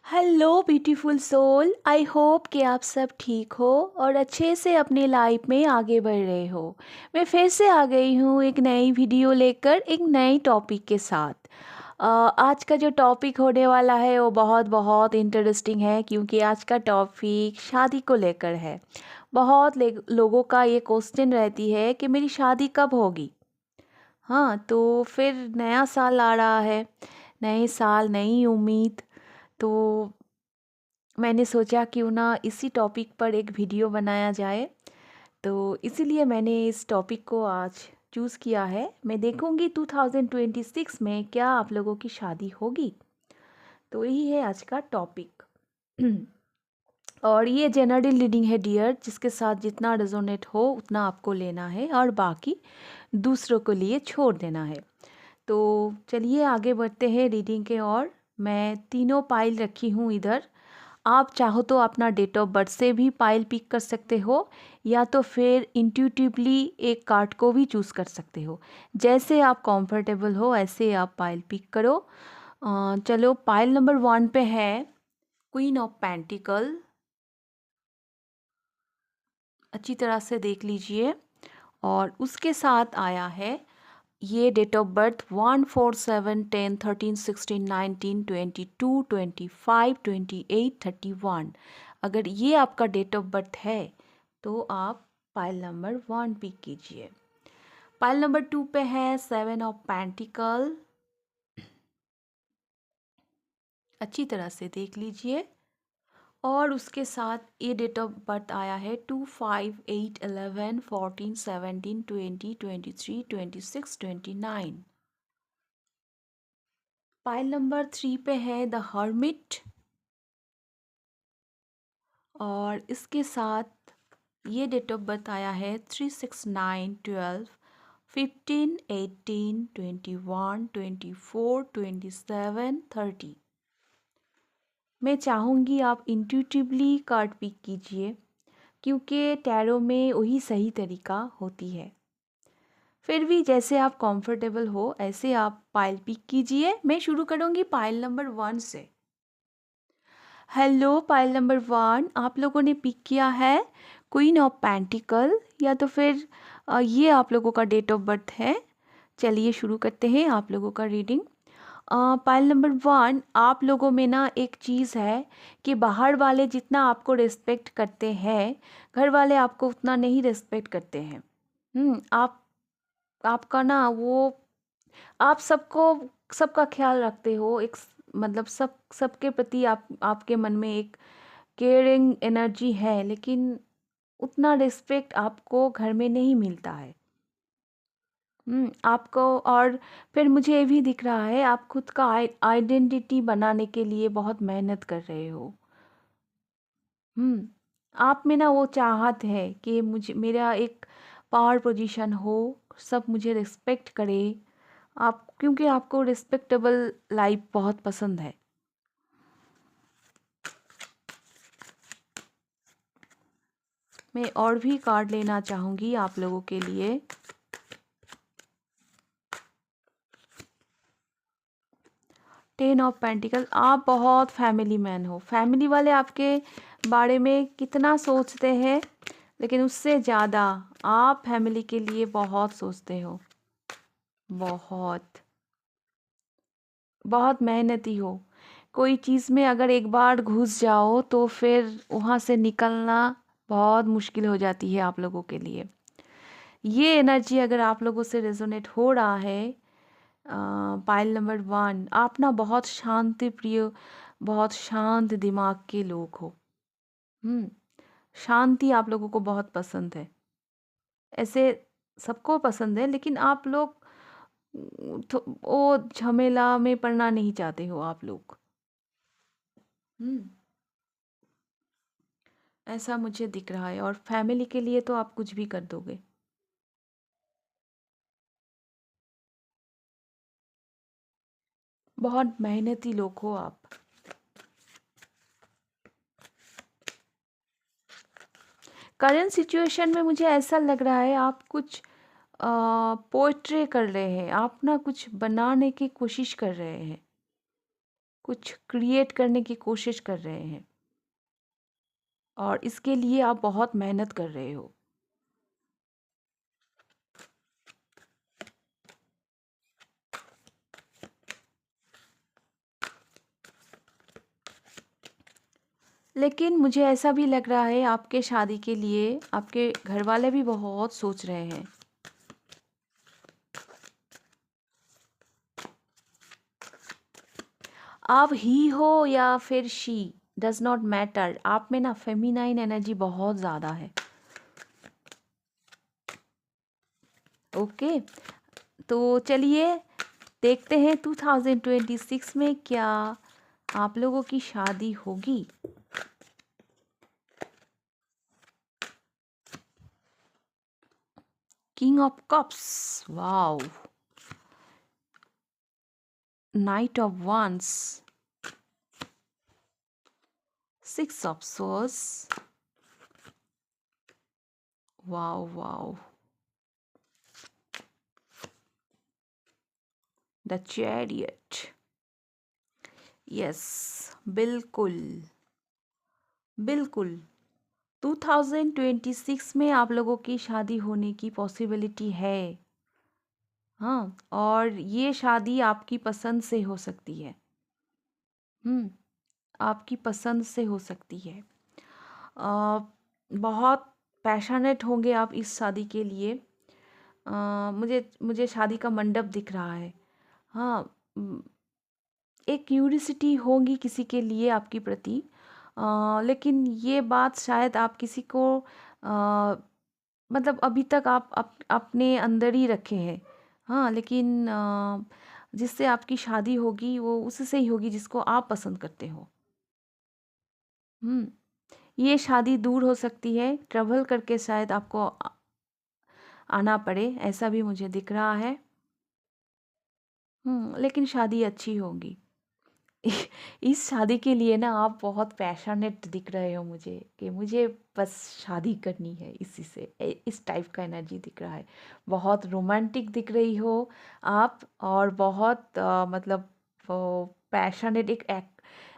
Hello beautiful soul, I hope कि आप सब ठीक हो और अच्छे से अपनी लाइफ में आगे बढ़ रहे हो। मैं फिर से आ गई हूँ एक नई वीडियो लेकर एक नई टॉपिक के साथ। आज का जो टॉपिक होने वाला है वो बहुत बहुत इंटरेस्टिंग है, क्योंकि आज का टॉपिक शादी को लेकर है। बहुत लोगों का ये क्वेश्चन रहती है कि मेरी शादी कब होगी। हाँ, तो फिर नया साल आ रहा है, नए साल नई उम्मीद। तो मैंने सोचा क्यों ना इसी टॉपिक पर एक वीडियो बनाया जाए, तो इसीलिए मैंने इस टॉपिक को आज चूज़ किया है। मैं देखूंगी 2026 में क्या आप लोगों की शादी होगी। तो यही है आज का टॉपिक। और ये जनरल रीडिंग है डियर, जिसके साथ जितना रेजोनेट हो उतना आपको लेना है और बाकी दूसरों के लिए छोड़ देना है। तो चलिए आगे बढ़ते हैं रीडिंग के और। मैं तीनों पाइल रखी हूँ इधर। आप चाहो तो अपना डेट ऑफ बर्थ से भी पाइल पिक कर सकते हो, या तो फिर इंट्यूटिवली एक कार्ड को भी चूज़ कर सकते हो। जैसे आप कंफर्टेबल हो ऐसे आप पाइल पिक करो। चलो, पाइल नंबर 1 पे है क्वीन ऑफ पेंटिकल। अच्छी तरह से देख लीजिए। और उसके साथ आया है ये डेट ऑफ बर्थ 1 4 7 10 13 16 19 22 25 28 31। अगर ये आपका डेट ऑफ बर्थ है तो आप पाइल नंबर 1 पिक कीजिए। पाइल नंबर 2 पे है 7 ऑफ पेंटिकल। अच्छी तरह से देख लीजिए। और उसके साथ ये डेट ऑफ बर्थ आया है 2 5 8 11 14 17 20 23 26 29। पाइल नंबर 3 पे है द हर्मिट। और इसके साथ ये डेट ऑफ बर्थ आया है 3 6 9 12 15 18 21 24 27 30। मैं चाहूँगी आप इंट्यूटिवली कार्ड पिक कीजिए, क्योंकि टैरो में वही सही तरीका होती है। फिर भी जैसे आप कंफर्टेबल हो ऐसे आप पाइल पिक कीजिए। मैं शुरू करूँगी पाइल नंबर 1 से। हेलो पाइल नंबर 1, आप लोगों ने पिक किया है क्वीन ऑफ पेंटिकल, या तो फिर ये आप लोगों का डेट ऑफ बर्थ है। चलिए शुरू करते हैं आप लोगों का रीडिंग। पाइल नंबर 1, आप लोगों में ना एक चीज़ है कि बाहर वाले जितना आपको रिस्पेक्ट करते हैं, घर वाले आपको उतना नहीं रिस्पेक्ट करते हैं। आप आपका ना वो, आप सबको सबका ख्याल रखते हो, एक मतलब सबके प्रति आपके मन में एक केयरिंग एनर्जी है, लेकिन उतना रिस्पेक्ट आपको घर में नहीं मिलता है। आपको। और फिर मुझे ये भी दिख रहा है आप खुद का आइडेंटिटी बनाने के लिए बहुत मेहनत कर रहे हो। आप में ना वो चाहत है कि मुझे मेरा एक पावर पोजीशन हो, सब मुझे रिस्पेक्ट करे। आप, क्योंकि आपको रिस्पेक्टेबल लाइफ बहुत पसंद है। मैं और भी कार्ड लेना चाहूँगी आप लोगों के लिए। टेन ऑफ पेंटिकल, आप बहुत फैमिली मैन हो। फैमिली वाले आपके बारे में कितना सोचते हैं, लेकिन उससे ज़्यादा आप फैमिली के लिए बहुत सोचते हो। बहुत बहुत मेहनती हो। कोई चीज़ में अगर एक बार घुस जाओ तो फिर वहाँ से निकलना बहुत मुश्किल हो जाती है आप लोगों के लिए। ये एनर्जी अगर आप लोगों से रेजोनेट हो रहा है, पाइल नंबर 1, आप ना बहुत शांति प्रिय, बहुत शांत दिमाग के लोग हो। हम्म शांति आप लोगों को बहुत पसंद है। ऐसे सबको पसंद है, लेकिन आप लोग वो झमेला में पड़ना नहीं चाहते हो आप लोग। हम्म ऐसा मुझे दिख रहा है। और फैमिली के लिए तो आप कुछ भी कर दोगे। बहुत मेहनती लोग हो आप। करंट सिचुएशन में मुझे ऐसा लग रहा है आप कुछ पोएट्री कर रहे हैं, आप ना कुछ बनाने की कोशिश कर रहे हैं। कुछ क्रिएट करने की कोशिश कर रहे हैं और इसके लिए आप बहुत मेहनत कर रहे हो। लेकिन मुझे ऐसा भी लग रहा है आपके शादी के लिए आपके घर वाले भी बहुत सोच रहे हैं। आप ही हो या फिर शी, डज नॉट मैटर, आप में ना फेमिनाइन एनर्जी बहुत ज़्यादा है। ओके, तो चलिए देखते हैं 2026 में क्या आप लोगों की शादी होगी। King of cups, wow, night of wands, six of swords, wow wow, the chariot, yes, बिल्कुल बिल्कुल 2026 में आप लोगों की शादी होने की पॉसिबिलिटी है। हाँ, और ये शादी आपकी पसंद से हो सकती है। आपकी पसंद से हो सकती है। बहुत पैशनेट होंगे आप इस शादी के लिए। मुझे मुझे शादी का मंडप दिख रहा है। हाँ, एक क्यूरियोसिटी होगी किसी के लिए आपकी प्रति, लेकिन ये बात शायद आप किसी को मतलब अभी तक आप अपने अंदर ही रखे हैं। हाँ, लेकिन जिससे आपकी शादी होगी वो उससे ही होगी जिसको आप पसंद करते हो। ये शादी दूर हो सकती है, ट्रैवल करके शायद आपको आना पड़े, ऐसा भी मुझे दिख रहा है। लेकिन शादी अच्छी होगी। इस शादी के लिए ना आप बहुत पैशनेट दिख रहे हो मुझे, कि मुझे बस शादी करनी है इसी से, इस टाइप का एनर्जी दिख रहा है। बहुत रोमांटिक दिख रही हो आप, और बहुत मतलब पैशनेट एक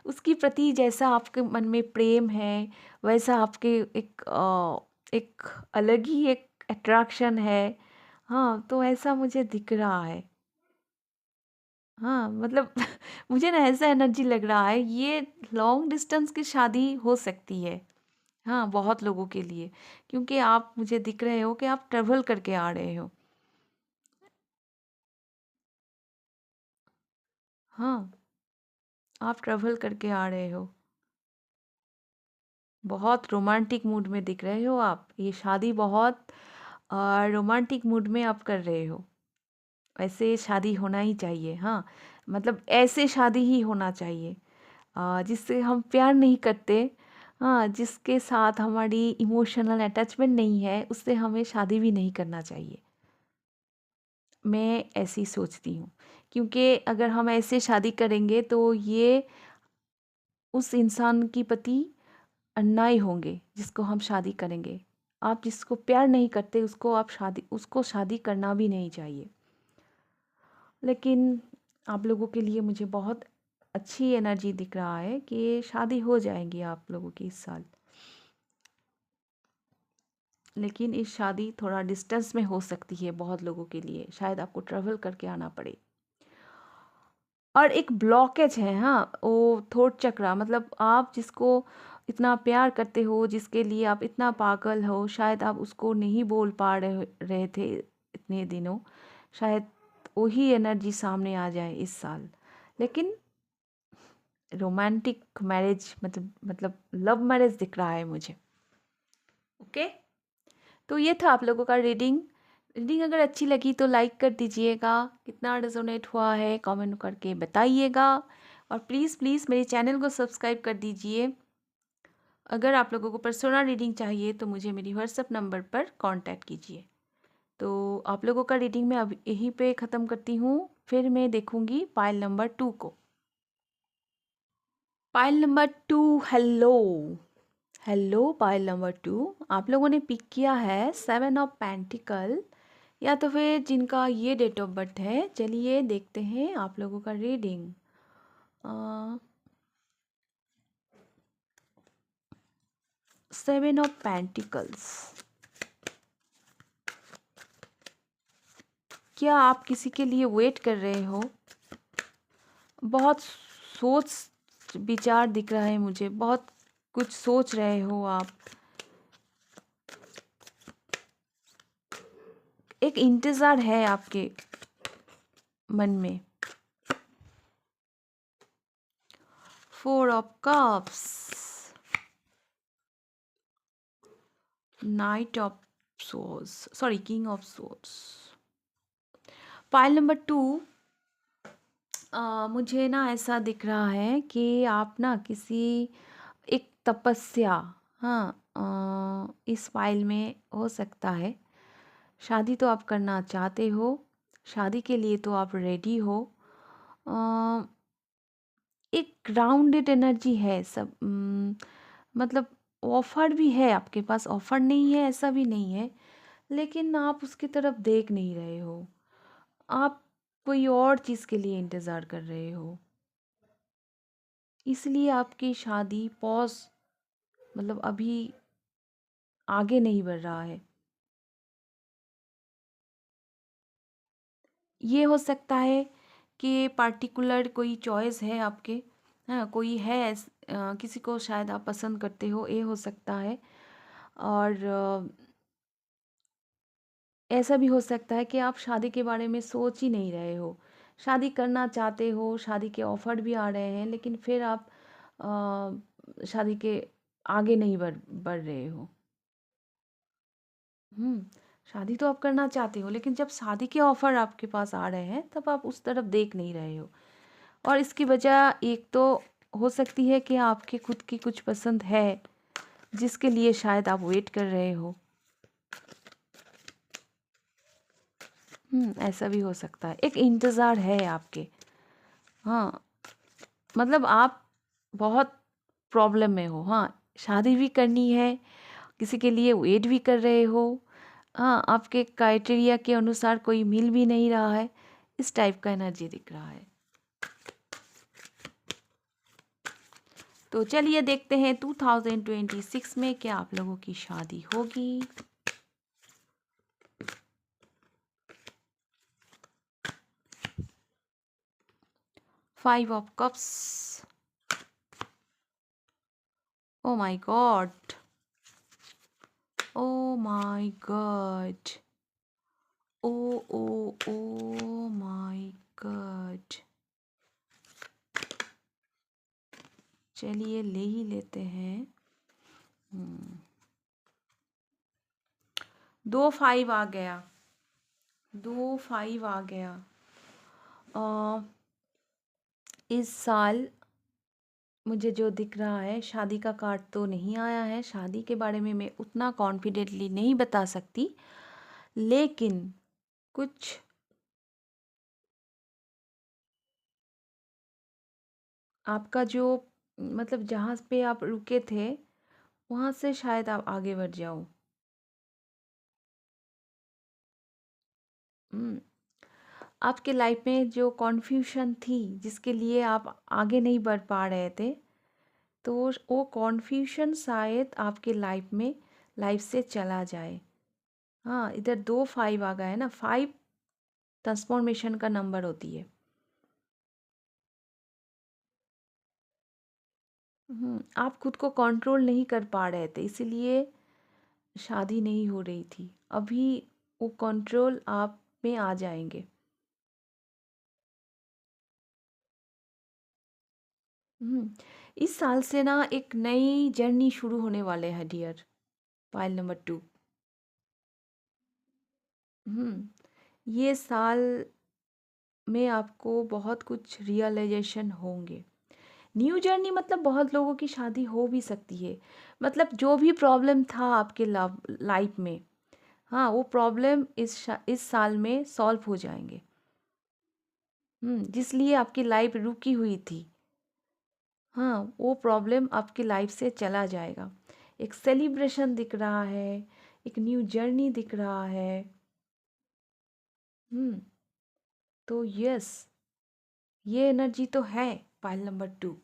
उसकी प्रति जैसा आपके मन में प्रेम है वैसा आपके एक अलग ही एक अट्रैक्शन है। हाँ, तो ऐसा मुझे दिख रहा है। हाँ, मतलब मुझे ना ऐसा एनर्जी लग रहा है ये लॉन्ग डिस्टेंस की शादी हो सकती है। हाँ, बहुत लोगों के लिए, क्योंकि आप मुझे दिख रहे हो कि आप ट्रैवल करके आ रहे हो। हाँ, आप ट्रैवल करके आ रहे हो। बहुत रोमांटिक मूड में दिख रहे हो आप। ये शादी बहुत रोमांटिक मूड में आप कर रहे हो। ऐसे शादी होना ही चाहिए। हाँ, मतलब ऐसे शादी ही होना चाहिए जिससे हम प्यार नहीं करते। हाँ, जिसके साथ हमारी इमोशनल अटैचमेंट नहीं है उससे हमें शादी भी नहीं करना चाहिए। मैं ऐसी सोचती हूँ, क्योंकि अगर हम ऐसे शादी करेंगे तो ये उस इंसान की प्रति अन्याय होंगे जिसको हम शादी करेंगे। आप जिसको प्यार नहीं करते उसको शादी करना भी नहीं चाहिए। लेकिन आप लोगों के लिए मुझे बहुत अच्छी एनर्जी दिख रहा है कि शादी हो जाएगी आप लोगों की इस साल। लेकिन इस शादी थोड़ा डिस्टेंस में हो सकती है बहुत लोगों के लिए, शायद आपको ट्रैवल करके आना पड़े। और एक ब्लॉकेज है, हाँ, वो थोट चक्रा, मतलब आप जिसको इतना प्यार करते हो, जिसके लिए आप इतना पागल हो, शायद आप उसको नहीं बोल पा रहे थे इतने दिनों। शायद वही एनर्जी सामने आ जाए इस साल। लेकिन रोमांटिक मैरिज मतलब लव मैरिज दिख रहा है मुझे। ओके, तो ये था आप लोगों का रीडिंग। रीडिंग अगर अच्छी लगी तो लाइक कर दीजिएगा, कितना रेजोनेट हुआ है कमेंट करके बताइएगा, और प्लीज़ प्लीज़ मेरे चैनल को सब्सक्राइब कर दीजिए। अगर आप लोगों को पर्सनल रीडिंग चाहिए तो मुझे मेरी व्हाट्सएप नंबर पर कांटेक्ट कीजिए। तो आप लोगों का रीडिंग मैं अब यहीं पे ख़त्म करती हूँ, फिर मैं देखूँगी पाइल नंबर 2 को। Pile number 2, hello hello pile number 2, आप लोगों ने पिक किया है 7 ऑफ पेंटिकल, या तो फिर जिनका ये डेट ऑफ बर्थ है। चलिए देखते हैं आप लोगों का रीडिंग। Seven of pentacles. क्या आप किसी के लिए वेट कर रहे हो? बहुत सोच विचार दिख रहा है मुझे, बहुत कुछ सोच रहे हो आप। एक इंतज़ार है आपके मन में। Four of cups, night of source, sorry king of source. Pile number 2, मुझे ना ऐसा दिख रहा है कि आप ना किसी एक तपस्या, हाँ, इस फाइल में हो सकता है। शादी तो आप करना चाहते हो, शादी के लिए तो आप रेडी हो। अ, एक ग्राउंडेड एनर्जी है सब, मतलब ऑफर भी है आपके पास, ऑफर नहीं है ऐसा भी नहीं है, लेकिन आप उसकी तरफ देख नहीं रहे हो। आप कोई और चीज़ के लिए इंतज़ार कर रहे हो, इसलिए आपकी शादी पॉज, मतलब अभी आगे नहीं बढ़ रहा है। ये हो सकता है कि पार्टिकुलर कोई चॉइस है आपके, हाँ, कोई है किसी को शायद आप पसंद करते हो, ये हो सकता है। और ऐसा भी हो सकता है कि आप शादी के बारे में सोच ही नहीं रहे हो, शादी करना चाहते हो, शादी के ऑफर भी आ रहे हैं, लेकिन फिर आप शादी के आगे नहीं बढ़ रहे हो। हुँ, शादी तो आप करना चाहते हो, लेकिन जब शादी के ऑफ़र आपके पास आ रहे हैं, तब आप उस तरफ देख नहीं रहे हो। और इसकी वजह एक तो हो सकती है कि आपकी खुद की कुछ पसंद है, जिसके लिए शायद आप वेट कर रहे हो। ऐसा भी हो सकता है, एक इंतज़ार है आपके। हाँ, मतलब आप बहुत प्रॉब्लम में हो, हाँ, शादी भी करनी है, किसी के लिए वेट भी कर रहे हो, हाँ, आपके क्राइटेरिया के अनुसार कोई मिल भी नहीं रहा है, इस टाइप का एनर्जी दिख रहा है। तो चलिए देखते हैं 2026 में क्या आप लोगों की शादी होगी। 5 of cups, oh my God, oh my God, oh oh oh my God. चलिए ले ही लेते हैं। 2 5 आ गया, 2 5 आ गया। अ, इस साल मुझे जो दिख रहा है, शादी का कार्ड तो नहीं आया है, शादी के बारे में मैं उतना कॉन्फिडेंटली नहीं बता सकती, लेकिन कुछ आपका जो, मतलब जहाँ पे आप रुके थे, वहाँ से शायद आप आगे बढ़ जाओ। हम्म, आपके लाइफ में जो कॉन्फ्यूशन थी, जिसके लिए आप आगे नहीं बढ़ पा रहे थे, तो वो कॉन्फ्यूशन शायद आपके लाइफ से चला जाए। हाँ, इधर 2 5 आ गया है ना, 5 ट्रांसफॉर्मेशन का नंबर होती है। आप खुद को कंट्रोल नहीं कर पा रहे थे, इसीलिए शादी नहीं हो रही थी। अभी वो कंट्रोल आप में आ जाएंगे। इस साल से ना एक नई जर्नी शुरू होने वाले हैं डियर, पाइल नंबर 2। ये साल में आपको बहुत कुछ रियलाइजेशन होंगे। न्यू जर्नी मतलब बहुत लोगों की शादी हो भी सकती है, मतलब जो भी प्रॉब्लम था आपके लव लाइफ में, हाँ, वो प्रॉब्लम इस साल में सॉल्व हो जाएंगे। जिसलिए आपकी लाइफ रुकी हुई थी, हाँ, वो प्रॉब्लम आपकी लाइफ से चला जाएगा। एक सेलिब्रेशन दिख रहा है, एक न्यू जर्नी दिख रहा है। हम्म तो यस, ये एनर्जी तो है। Pile number 2।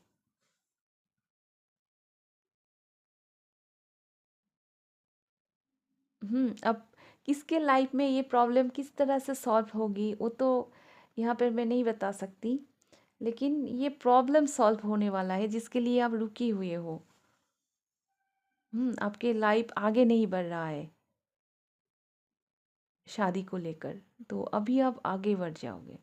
अब किसके लाइफ में ये प्रॉब्लम किस तरह से सॉल्व होगी वो तो यहाँ पर मैं नहीं बता सकती, लेकिन ये प्रॉब्लम सॉल्व होने वाला है जिसके लिए आप रुकी हुए हो। आपके लाइफ आगे नहीं बढ़ रहा है शादी को लेकर, तो अभी आप आगे बढ़ जाओगे।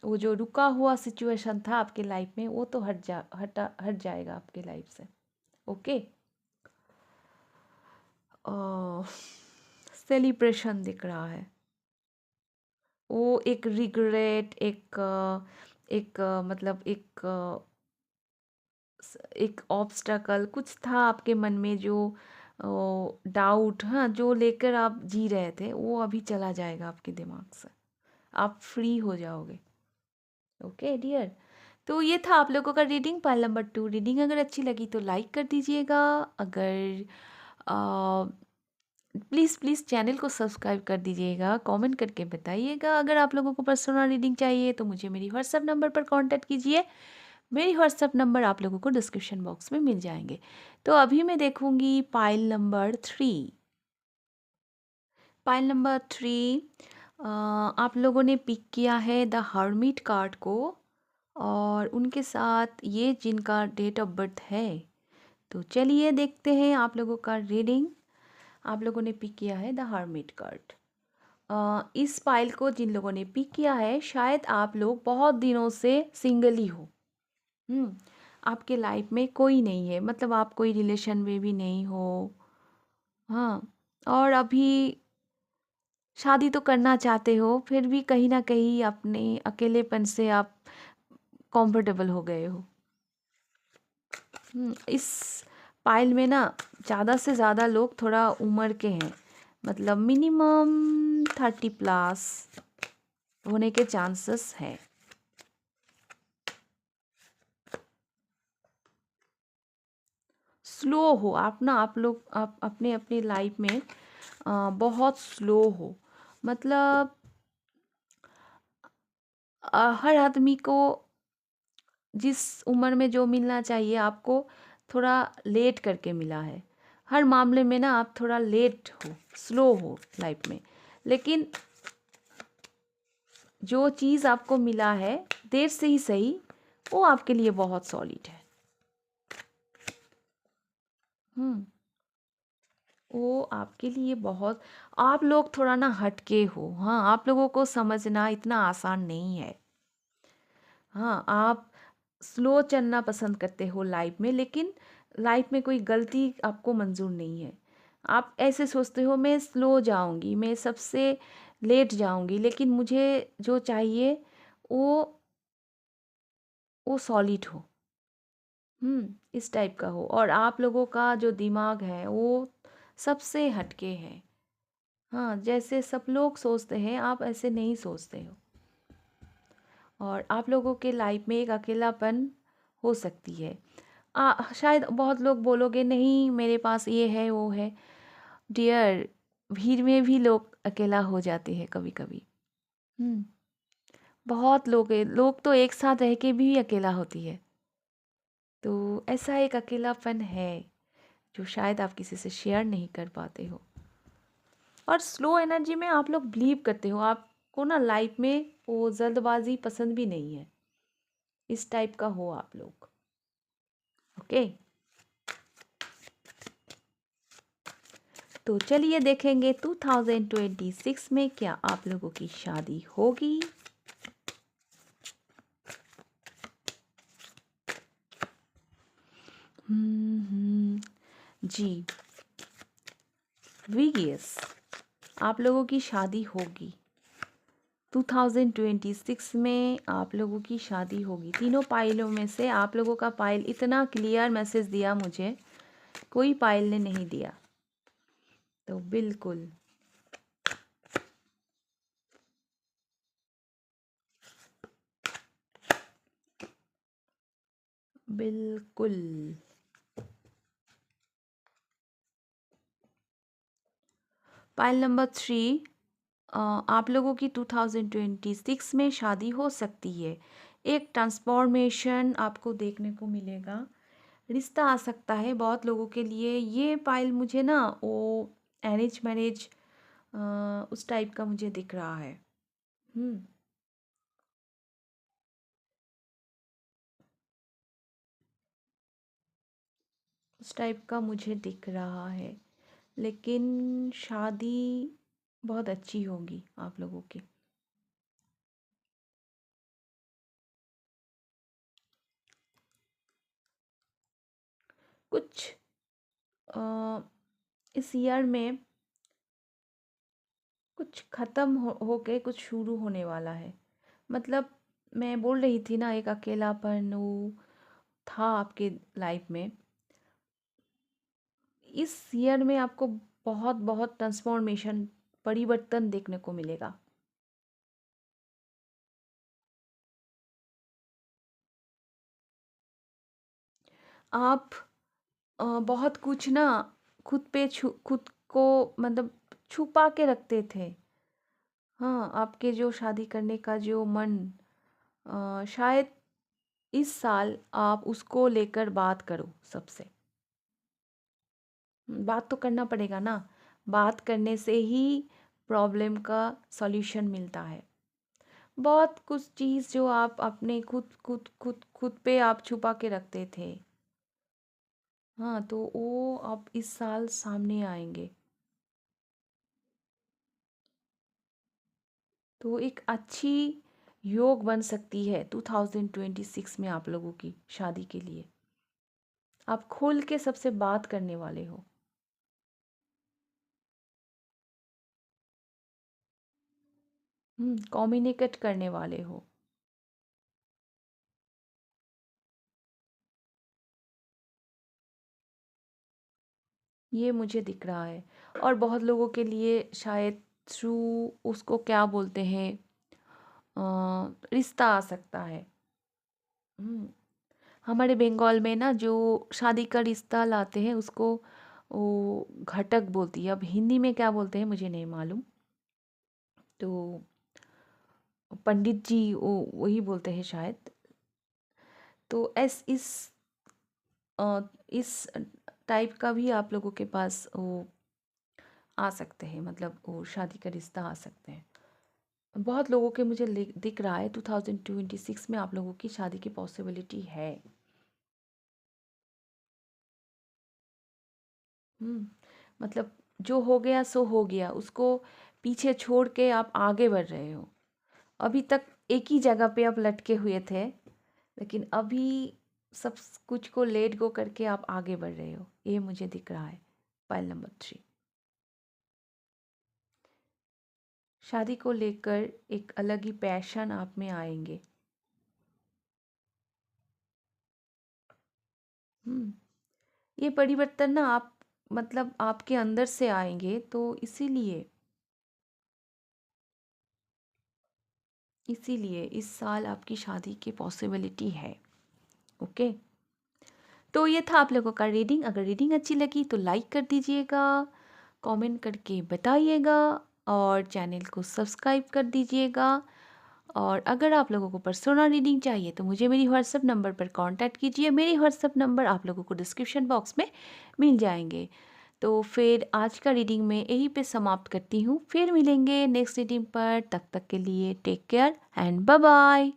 वो जो रुका हुआ सिचुएशन था आपके लाइफ में वो तो हट जाएगा आपके लाइफ से। ओके। सेलिब्रेशन दिख रहा है। वो एक रिग्रेट, मतलब एक ऑब्स्टकल कुछ था आपके मन में जो डाउट, हाँ, जो लेकर आप जी रहे थे वो अभी चला जाएगा आपके दिमाग से। आप फ्री हो जाओगे। Okay dear. तो ये था आप लोगों का रीडिंग, पाइल नंबर 2 रीडिंग। अगर अच्छी लगी तो लाइक कर दीजिएगा। अगर प्लीज़ प्लीज़ चैनल को सब्सक्राइब कर दीजिएगा। कमेंट करके बताइएगा। अगर आप लोगों को पर्सनल रीडिंग चाहिए तो मुझे मेरी व्हाट्सएप नंबर पर कांटेक्ट कीजिए। मेरी व्हाट्सएप नंबर आप लोगों को डिस्क्रिप्शन बॉक्स में मिल जाएंगे। तो अभी मैं देखूंगी पाइल नंबर 3। पाइल नंबर 3 आप लोगों ने पिक किया है द हर्मिट कार्ड को, और उनके साथ ये जिनका डेट ऑफ बर्थ है। तो चलिए देखते हैं आप लोगों का रीडिंग। आप लोगों ने पिक किया है द हर्मिट कार्ड। इस पाइल को जिन लोगों ने पिक किया है शायद आप लोग बहुत दिनों से सिंगल ही हो। हम्म आपके लाइफ में कोई नहीं है, मतलब आप कोई रिलेशन में भी नहीं हो। हाँ। और अभी शादी तो करना चाहते हो, फिर भी कहीं ना कहीं अपने अकेलेपन से आप कंफर्टेबल हो गए हो। इस पाइल में ना ज़्यादा से ज़्यादा लोग थोड़ा उम्र के हैं, मतलब मिनिमम 30+ होने के चांसेस हैं। स्लो हो आप ना, आप लोग आप अपने अपने लाइफ में बहुत स्लो हो। मतलब हर आदमी को जिस उम्र में जो मिलना चाहिए आपको थोड़ा लेट करके मिला है। हर मामले में ना आप थोड़ा लेट हो, स्लो हो लाइफ में, लेकिन जो चीज़ आपको मिला है देर से ही सही, वो आपके लिए बहुत सॉलिड है। हम्म वो आपके लिए बहुत, आप लोग थोड़ा ना हटके हो। हाँ, आप लोगों को समझना इतना आसान नहीं है। हाँ, आप स्लो चलना पसंद करते हो लाइफ में, लेकिन लाइफ में कोई गलती आपको मंजूर नहीं है। आप ऐसे सोचते हो मैं स्लो जाऊंगी, मैं सबसे लेट जाऊंगी, लेकिन मुझे जो चाहिए वो वो सॉलिड हो। इस टाइप का हो। और आप लोगों का जो दिमाग है वो सबसे हटके है। हाँ, जैसे सब लोग सोचते हैं आप ऐसे नहीं सोचते हो। और आप लोगों के लाइफ में एक अकेलापन हो सकती है। शायद बहुत लोग बोलोगे नहीं मेरे पास ये है वो है। डियर, भीड़ में भी लोग अकेला हो जाते हैं कभी कभी। हम्म बहुत लोग तो एक साथ रह के भी अकेला होती है। तो ऐसा एक अकेलापन है जो शायद आप किसी से शेयर नहीं कर पाते हो। और स्लो एनर्जी में आप लोग बिलीव करते हो। आपको ना लाइफ में वो जल्दबाजी पसंद भी नहीं है। इस टाइप का हो आप लोग। ओके। तो चलिए देखेंगे 2026 में क्या आप लोगों की शादी होगी। जी, वीगियस, आप लोगों की शादी होगी 2026 में। आप लोगों की शादी होगी। तीनों पाइलों में से आप लोगों का पाइल इतना क्लियर मैसेज दिया मुझे, कोई पाइल ने नहीं दिया। तो बिल्कुल बिल्कुल। पाइल नंबर 3 आप लोगों की 2026 में शादी हो सकती है। एक ट्रांसफॉर्मेशन आपको देखने को मिलेगा, रिश्ता आ सकता है बहुत लोगों के लिए। ये पाइल मुझे ना वो अरेंज मैरिज उस टाइप का मुझे दिख रहा है। हम्म उस टाइप का मुझे दिख रहा है, लेकिन शादी बहुत अच्छी होगी आप लोगों की। कुछ अ, इस ईयर में कुछ ख़त्म होके कुछ शुरू होने वाला है। मतलब मैं बोल रही थी ना, एक अकेलापन वो था आपके लाइफ में। इस ईयर में आपको बहुत बहुत ट्रांसफॉर्मेशन, परिवर्तन देखने को मिलेगा। आप बहुत कुछ ना खुद को मतलब छुपा के रखते थे। हाँ, आपके जो शादी करने का जो मन, शायद इस साल आप उसको लेकर बात करो सबसे। बात तो करना पड़ेगा ना, बात करने से ही प्रॉब्लम का सॉल्यूशन मिलता है। बहुत कुछ चीज़ जो आप अपने खुद पे आप छुपा के रखते थे, हाँ, तो वो अब इस साल सामने आएंगे। तो एक अच्छी योग बन सकती है 2026 में आप लोगों की शादी के लिए। आप खुल के सबसे बात करने वाले हो। कम्युनिकेट करने वाले हो। ये मुझे दिख रहा है। और बहुत लोगों के लिए शायद थ्रू उसको क्या बोलते हैं, रिश्ता आ सकता है। हम्म हमारे बंगाल में ना जो शादी का रिश्ता लाते हैं उसको वो घटक बोलती है। अब हिंदी में क्या बोलते हैं मुझे नहीं मालूम। तो पंडित जी वो वही बोलते हैं शायद। तो इस टाइप का भी आप लोगों के पास वो आ सकते हैं, मतलब वो शादी का रिश्ता आ सकते हैं। बहुत लोगों के मुझे दिख रहा है 2026 में आप लोगों की शादी की पॉसिबिलिटी है। हम्म मतलब जो हो गया सो हो गया, उसको पीछे छोड़ के आप आगे बढ़ रहे हो। अभी तक एक ही जगह पे आप लटके हुए थे, लेकिन अभी सब कुछ को लेट गो करके आप आगे बढ़ रहे हो, ये मुझे दिख रहा है। पाइल नंबर 3, शादी को लेकर एक अलग ही पैशन आप में आएंगे। हम्म ये परिवर्तन ना आप मतलब आपके अंदर से आएंगे, तो इसीलिए इस साल आपकी शादी की पॉसिबिलिटी है। ओके, तो ये था आप लोगों का रीडिंग। अगर रीडिंग अच्छी लगी तो लाइक कर दीजिएगा, कमेंट करके बताइएगा और चैनल को सब्सक्राइब कर दीजिएगा। और अगर आप लोगों को पर्सनल रीडिंग चाहिए तो मुझे मेरी व्हाट्सएप नंबर पर कांटेक्ट कीजिए। मेरी व्हाट्सएप नंबर आप लोगों को डिस्क्रिप्शन बॉक्स में मिल जाएंगे। तो फिर आज का रीडिंग मैं यहीं पे समाप्त करती हूँ। फिर मिलेंगे नेक्स्ट रीडिंग पर। तब तक के लिए take care and bye bye.